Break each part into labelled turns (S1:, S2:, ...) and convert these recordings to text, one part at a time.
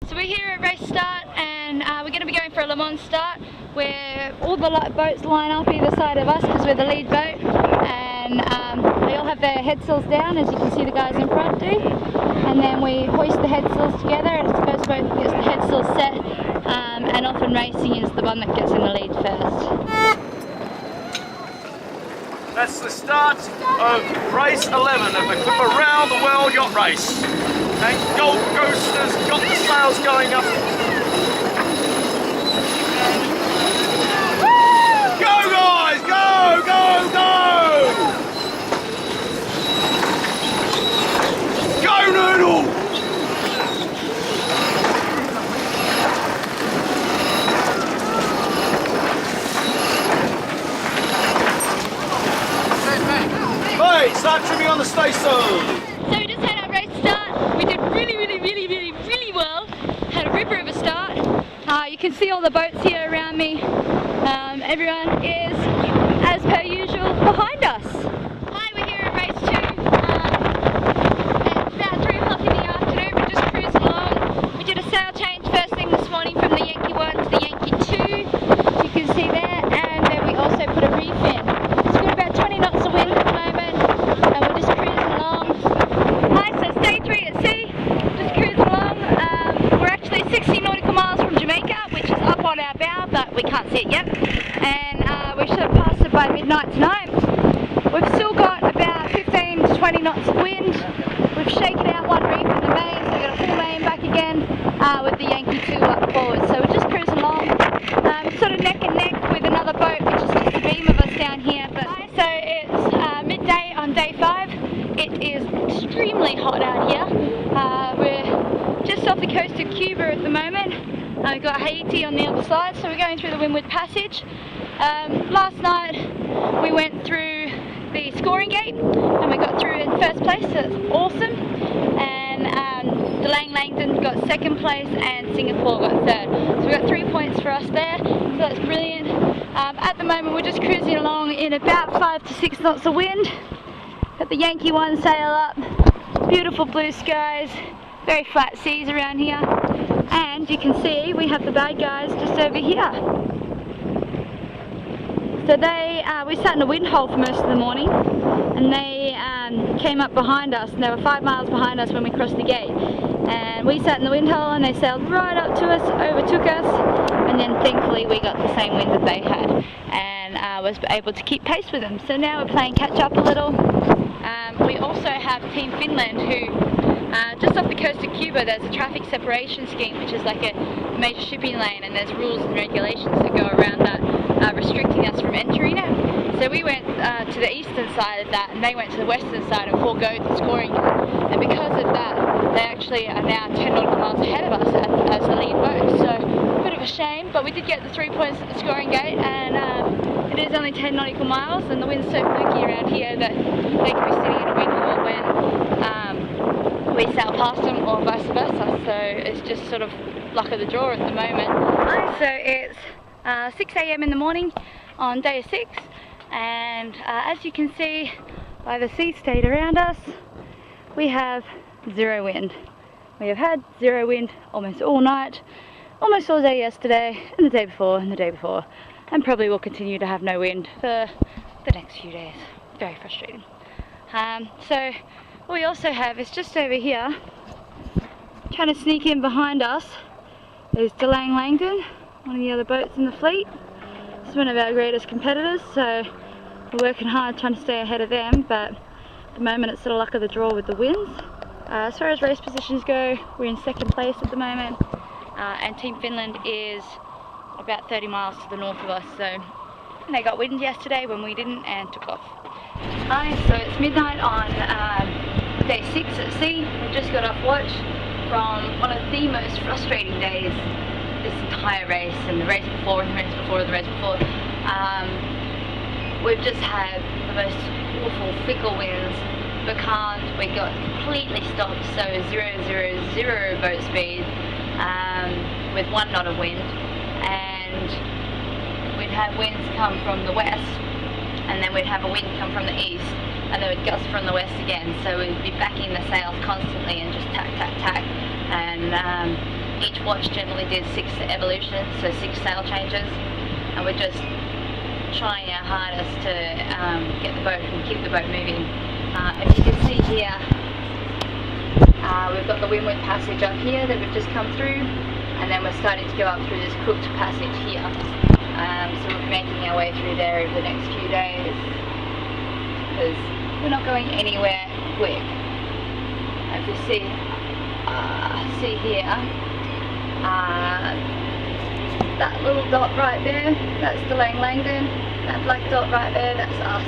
S1: So we're here at race start, and we're going to be going for a Le Mans start where all the boats line up either side of us because we're the lead boat, and they all have their head sails down, as you can see the guys in front do, and then we hoist the head sails together, and it's the first boat that gets the head sails set, and often racing is the one that gets in the lead first.
S2: That's the start of race 11 of the Around the World Yacht Race. And Gold Coast has got the sails going up. Go guys, go, go, go! Go Noodle! Hey, start trimming on the staysail.
S1: So we just had our race start. We did really well. Had a ripper of a start. You can see all the boats here around me. Everyone is, as per usual, behind us. Hi, we're here at race 2. It's about 3 o'clock in the afternoon. We're just cruising along. We did a sail change first thing this morning from the Yankee 1 to the Yankee 2. You can see that, and then we also put a reef in. It's got about 20 knots of wind at the moment, and we're just cruising along. Hi, so stage 3 at sea, just cruising along. We're actually 60 nautical miles from Jamaica, which is up on our bow, but we can't see it yet. And we should have passed it by midnight tonight. We've still got about 15 to 20 knots of wind. We've shaken out one reef in the main, so we've got a full main back again with the Yankee 2 up forward. So we're just cruising along, sort of neck and neck with another boat, which is just a beam of us down here. But so it's midday on day 5. It is extremely hot out here. We're just off the coast of Cuba at the moment. We've got Haiti on the other side, so we're going through the Windward Passage. Last night we went through the scoring gate and we got through in first place, so it's awesome. And DeLang Langdon got second place and Singapore got third. So we got 3 points for us there, so that's brilliant. At the moment we're just cruising along in about 5 to 6 knots of wind. Got the Yankee 1 sail up, beautiful blue skies, very flat seas around here. And you can see we have the bad guys just over here. So we sat in a wind hole for most of the morning, and they came up behind us, and they were 5 miles behind us when we crossed the gate. And we sat in the wind hole and they sailed right up to us, overtook us, and then thankfully we got the same wind that they had, and was able to keep pace with them. So now we're playing catch up a little. We also have Team Finland, who just off the coast of Cuba there's a traffic separation scheme, which is like a major shipping lane, and there's rules and regulations that go around that, restricting us from entering it. So we went to the eastern side of that, and they went to the western side and foregoed the scoring. And because of that, they actually are now 10 nautical miles ahead of us as the lead boat. So a bit of a shame, but we did get the 3 points at the scoring gate, and it is only 10 nautical miles, and the wind's so fluky around here that they could be sitting in a wind hole when we sail past them, or vice versa. So it's just sort of luck of the draw at the moment. So it's 6 AM in the morning on day 6, and as you can see by the sea state around us, we have zero wind. We have had zero wind almost all night, almost all day yesterday, and the day before, and the day before, and probably will continue to have no wind for the next few days. Very frustrating. So what we also have is just over here, trying to sneak in behind us, is DeLang Langdon, one of the other boats in the fleet. It's one of our greatest competitors, so we're working hard trying to stay ahead of them, but at the moment it's sort of luck of the draw with the winds. As far as race positions go, we're in second place at the moment, and Team Finland is about 30 miles to the north of us, so they got wind yesterday when we didn't and took off. Hi, so it's midnight on day 6 at sea. We just got off watch from one of the most frustrating days this entire race, and the race before, and the race before, the race before. We've just had the most awful fickle winds. We got completely stopped, so 000 boat speed with 1 knot of wind, and we'd have winds come from the west, and then we'd have a wind come from the east, and they would gust from the west again, so we'd be backing the sails constantly and just tack, tack, tack, and each watch generally did 6 evolutions, so 6 sail changes, and we're just trying our hardest to get the boat and keep the boat moving. As you can see here, we've got the windward passage up here that we've just come through, and then we're starting to go up through this crooked passage here. So we'll be making our way through there over the next few days, because we're not going anywhere quick. If you see here, that little dot right there, that's the Langdon. That black dot right there, that's us.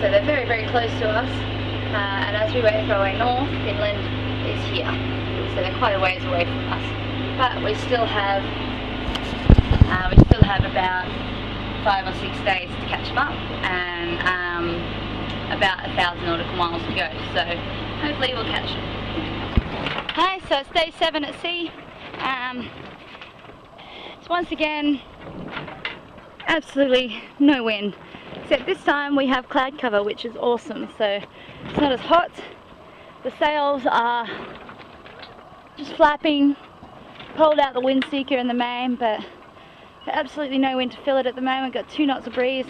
S1: So they're very, very close to us. And as we make our way north, Finland is here. So they're quite a ways away from us. But we still have about 5 or 6 days to catch them up, and about 1,000 nautical miles to go. So hopefully we'll catch them. Hi, so it's day 7 at sea. It's once again absolutely no wind, except this time we have cloud cover, which is awesome. So it's not as hot. The sails are just flapping. Pulled out the wind seeker and the main, but absolutely no wind to fill it at the moment. Got 2 knots of breeze.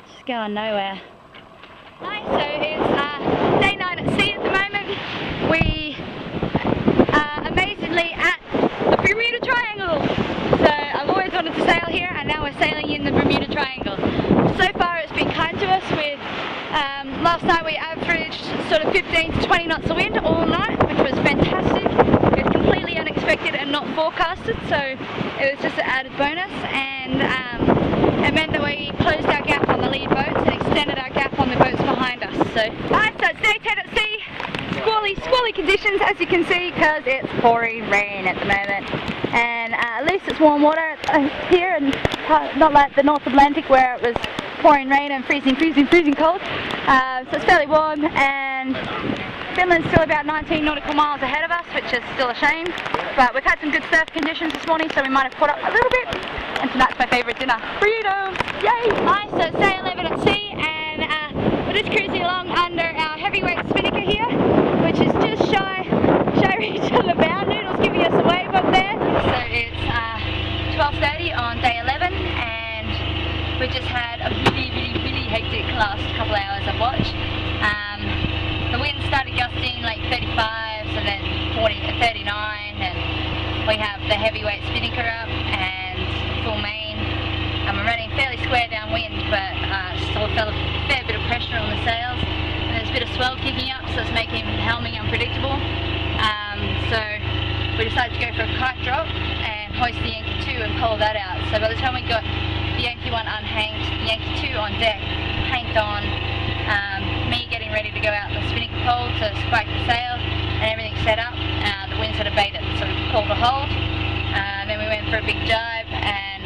S1: It's just going nowhere. Hi, so it's day 9 at sea at the moment. We are amazingly at the Bermuda Triangle. So I've always wanted to sail here, and now we're sailing in the Bermuda Triangle. So far it's been kind to us. With last night we averaged sort of 15 to 20 knots of wind all night, which was fantastic. It was completely unexpected and not forecasted, so it was just an added bonus, and it meant that we closed our gap on the lead boats and extended our gap on the boats behind us. So it's day 10 at sea. Squally conditions, as you can see, because it's pouring rain at the moment, and at least it's warm water here, and not like the North Atlantic where it was pouring rain and freezing cold. So it's fairly warm, and Finland's still about 19 nautical miles ahead of us, which is still a shame, but we've had some good surf conditions this morning, so we might have caught up a little bit, and tonight's my favourite dinner, burritos! Yay! Hi, so it's day 11 at sea, and we're just cruising along under our heavyweight spinnaker here, which is just shy reach on the bow. Noodle's giving us a wave up there. So it's 12:30 on day 11, and we just had a really hectic last couple hours of watch. The wind started gusting like 35s and then 40 to 39, and we have the heavyweight spinnaker up and full main, and we're running fairly square downwind, but still felt a fair bit of pressure on the sails, and there's a bit of swell kicking up, so it's making helming unpredictable. So we decided to go for a kite drop and hoist the Yankee 2 and pull that out. So by the time we got the Yankee 1 unhanked, the Yankee 2 on deck, hanked on, me getting ready to go out in the spinnaker pole to spike the sail, and everything set up, the winds had abated, so we called a hold. Then we went for a big jibe and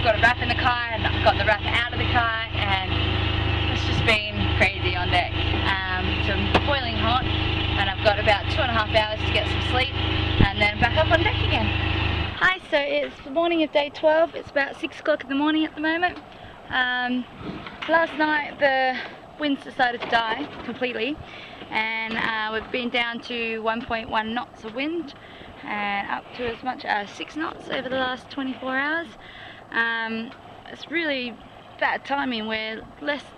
S1: got a wrap in the kite, and got the wrap out of the kite, and it's just been crazy on deck. So I'm boiling hot, and I've got about 2.5 hours to get some sleep, and then back up on deck again. Hi, so it's the morning of day 12. It's about 6 o'clock in the morning at the moment. Last night the winds decided to die completely, and we've been down to 1.1 knots of wind and up to as much as 6 knots over the last 24 hours. It's really bad timing. We're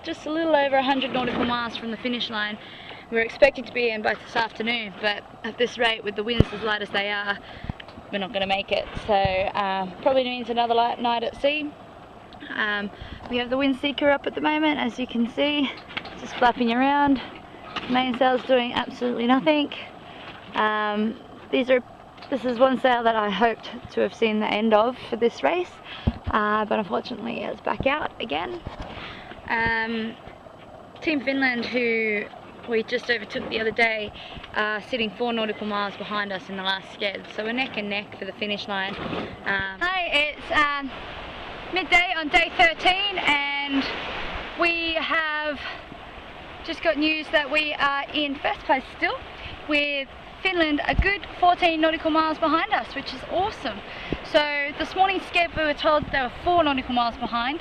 S1: just a little over 100 nautical miles from the finish line. We're expecting to be in both this afternoon, but at this rate, with the winds as light as they are, we're not going to make it. So probably means another light night at sea. We have the wind seeker up at the moment, as you can see, just flapping around. Mainsail's doing absolutely nothing. This is one sail that I hoped to have seen the end of for this race, but unfortunately it's back out again. Team Finland, who we just overtook the other day, are sitting 4 nautical miles behind us in the last sked, so we're neck and neck for the finish line. Hi, it's midday on day 13, and we have just got news that we are in first place still, with Finland a good 14 nautical miles behind us, which is awesome. So this morning's sked, we were told they were 4 nautical miles behind,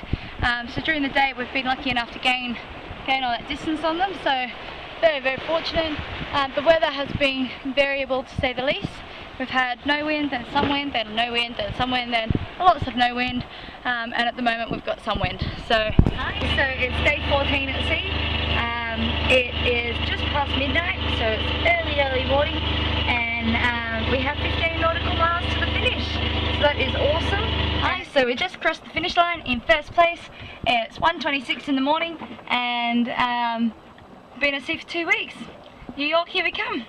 S1: so during the day we've been lucky enough to gain all that distance on them, so very, very fortunate. The weather has been variable, to say the least, We've had no wind, then some wind, then no wind, then some wind, then lots of no wind, and at the moment we've got some wind. So it's day 14 at sea. It is just past midnight, so it's early morning, and we have 15 nautical miles to the finish. So that is awesome. So we just crossed the finish line in first place. It's 1:26 in the morning, and been at sea for 2 weeks. New York, here we come.